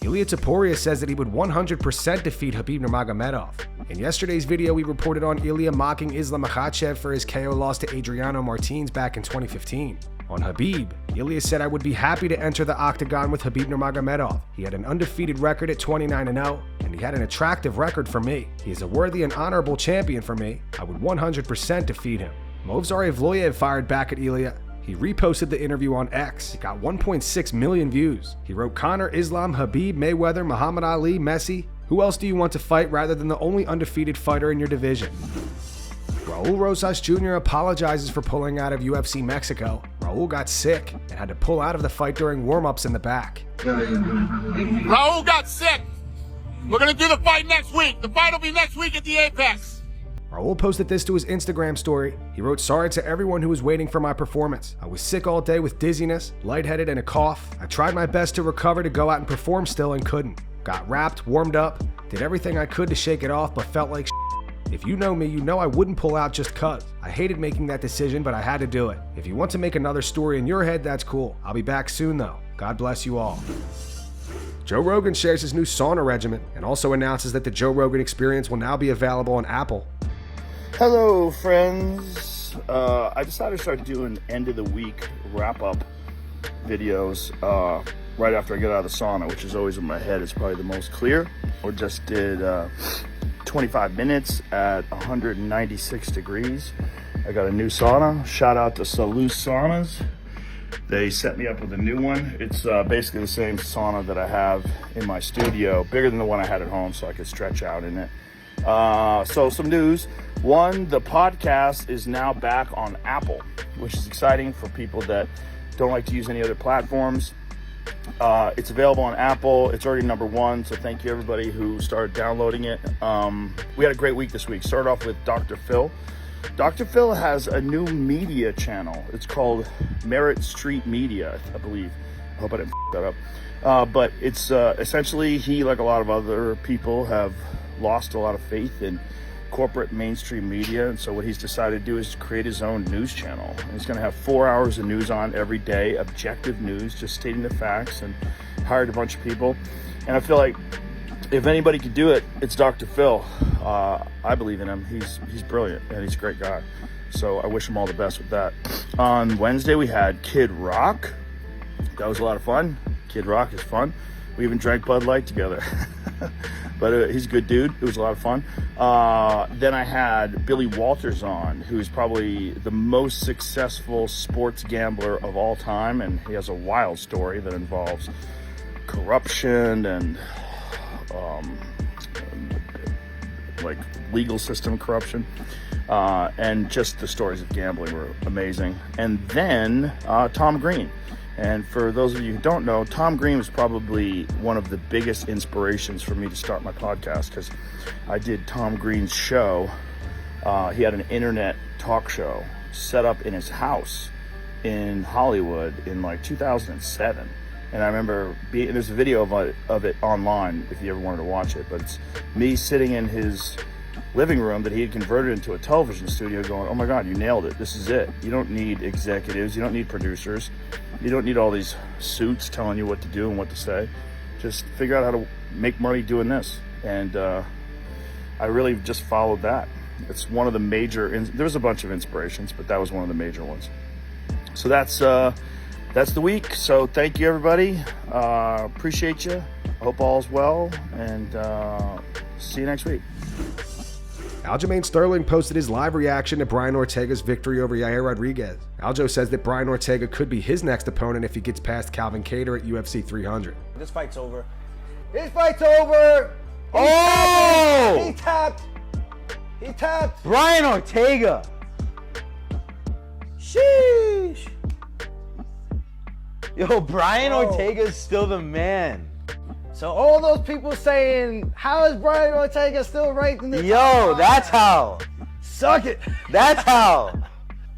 Ilia Topuria says that he would 100% defeat Khabib Nurmagomedov. In yesterday's video, we reported on Ilia mocking Islam Makhachev for his KO loss to Adriano Martins back in 2015. On Khabib, Ilia said, "I would be happy to enter the octagon with Khabib Nurmagomedov. He had an undefeated record at 29-0, and he had an attractive record for me. He is a worthy and honorable champion for me. I would 100% defeat him." Movsar Evloev fired back at Ilia. He reposted the interview on X. It got 1.6 million views. He wrote, "Conor, Islam, Khabib, Mayweather, Muhammad Ali, Messi. Who else do you want to fight rather than the only undefeated fighter in your division?" Raul Rosas Jr. apologizes for pulling out of UFC Mexico. Raul got sick and had to pull out of the fight during warm-ups in the back. Raul got sick. We're going to do the fight next week. The fight will be next week at the Apex. Raul posted this to his Instagram story. He wrote, "Sorry to everyone who was waiting for my performance. I was sick all day with dizziness, lightheaded, and a cough. I tried my best to recover to go out and perform still and couldn't. Got wrapped, warmed up, did everything I could to shake it off, but felt like If you know me, you know I wouldn't pull out just cuz. I hated making that decision, but I had to do it. If you want to make another story in your head, that's cool. I'll be back soon though. God bless you all." Joe Rogan shares his new sauna regimen and also announces that the Joe Rogan Experience will now be available on Apple. Hello, friends. I decided to start doing end of the week wrap-up videos right after I get out of the sauna, which is always in my head. It's probably the most clear. Or just did 25 minutes at 196 degrees. I got a new sauna. Shout out to Salus Saunas. They set me up with a new one. It's basically the same sauna that I have in my studio, bigger than the one I had at home, so I could stretch out in it. So some news. One, the podcast is now back on Apple, which is exciting for people that don't like to use any other platforms. It's available on Apple. It's already #1, so thank you everybody who started downloading it. We had a great week this week. Started off with Dr. Phil. Dr. Phil has a new media channel. It's called Merit Street Media, I believe. I hope I didn't f that up. But it's essentially, he, like a lot of other people, have lost a lot of faith in corporate mainstream media, and so what he's decided to do is create his own news channel. And he's going to have 4 hours of news on every day, objective news, just stating the facts, and hired a bunch of people. And I feel like if anybody could do it, it's Dr. Phil. I believe in him. He's brilliant, and he's a great guy. So I wish him all the best with that. On Wednesday, we had Kid Rock. That was a lot of fun. Kid Rock is fun. We even drank Bud Light together. But he's a good dude. It was a lot of fun. Then I had Billy Walters on, who's probably the most successful sports gambler of all time. And he has a wild story that involves corruption and like legal system corruption. And just the stories of gambling were amazing. And then Tom Green. And for those of you who don't know, Tom Green was probably one of the biggest inspirations for me to start my podcast, because I did Tom Green's show. He had an internet talk show set up in his house in Hollywood in like 2007. And I remember there's a video of it online if you ever wanted to watch it, but it's me sitting in his living room that he had converted into a television studio going, "Oh my God, you nailed it. This is it. You don't need executives. You don't need producers. You don't need all these suits telling you what to do and what to say. Just figure out how to make money doing this." And I really just followed that. It's one of the major, there's a bunch of inspirations, but that was one of the major ones. So that's the week. So thank you everybody. Appreciate you. I hope all's well, and see you next week. Aljamain Sterling posted his live reaction to Brian Ortega's victory over Yair Rodriguez. Aljo says that Brian Ortega could be his next opponent if he gets past Calvin Kattar at UFC 300. This fight's over. This fight's over! He tapped! He tapped! Brian Ortega! Sheesh! Yo, Brian Ortega's still the man. So all those people saying, how is Brian Ortega still ranked in the top 5? That's how. Suck it. That's how.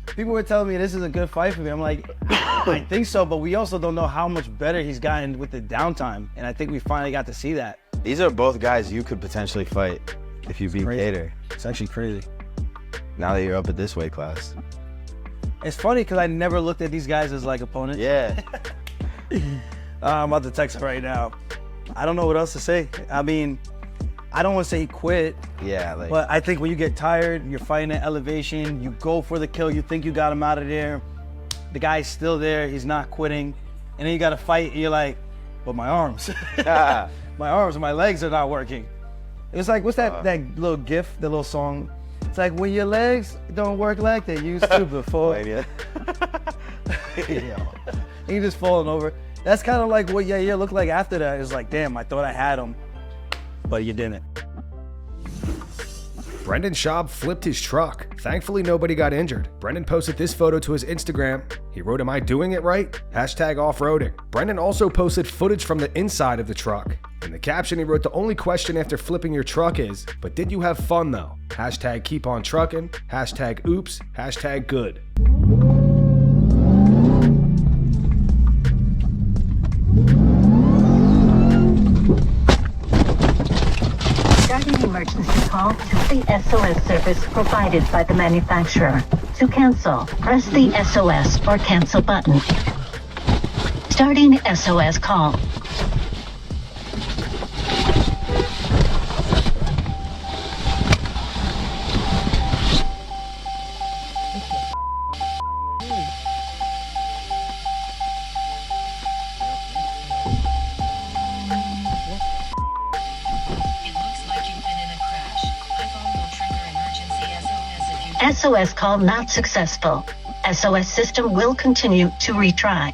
People were telling me this is a good fight for me. I'm like, I think so, but we also don't know how much better he's gotten with the downtime. And I think we finally got to see that. These are both guys you could potentially fight if you beat Kattar. It's actually crazy. Now that you're up at this weight class. It's funny because I never looked at these guys as like opponents. Yeah. I'm about to text him right now. I don't know what else to say. I mean, I don't want to say he quit. Yeah, like. But I think when you get tired, you're fighting at elevation, you go for the kill, you think you got him out of there, the guy's still there, he's not quitting, and then you got to fight, and you're like, but my arms. My arms and my legs are not working. It's like, what's that little gif, the little song? It's like, when your legs don't work like they used to before. Yeah. He just falling over. That's kind of like what Yair looked like after that. It's like, damn, I thought I had him, but you didn't. Brendan Schaub flipped his truck. Thankfully, nobody got injured. Brendan posted this photo to his Instagram. He wrote, "Am I doing it right? #offroading." Brendan also posted footage from the inside of the truck. In the caption, he wrote, "The only question after flipping your truck is, but did you have fun though? #keep on trucking, #oops, #good." Emergency call to the SOS service provided by the manufacturer. To cancel, press the SOS or cancel button. Starting SOS call. SOS call not successful. SOS system will continue to retry.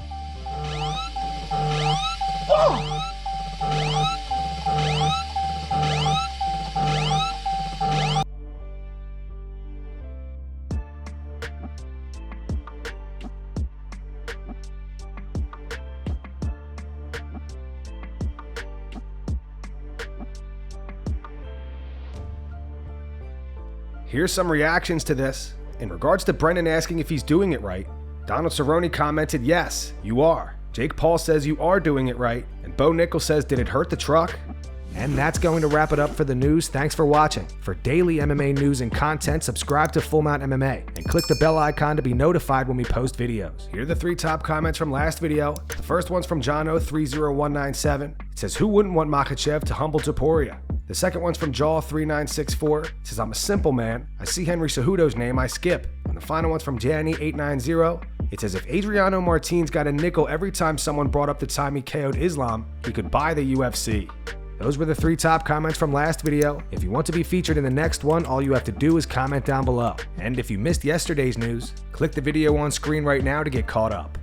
Here's some reactions to this. In regards to Brendan asking if he's doing it right, Donald Cerrone commented, "Yes, you are." Jake Paul says you are doing it right. And Bo Nickel says, "Did it hurt the truck?" And that's going to wrap it up for the news. Thanks for watching. For daily MMA news and content, subscribe to Full Mount MMA and click the bell icon to be notified when we post videos. Here are the 3 top comments from last video. The first one's from Jono30197. It says, "Who wouldn't want Makhachev to humble Topuria?" The second one's from Jaw3964. It says, "I'm a simple man. I see Henry Cejudo's name, I skip." And the final one's from Janny890. It says, "If Adriano Martins got a nickel every time someone brought up the time he KO'd Islam, he could buy the UFC." Those were the 3 top comments from last video. If you want to be featured in the next one, all you have to do is comment down below. And if you missed yesterday's news, click the video on screen right now to get caught up.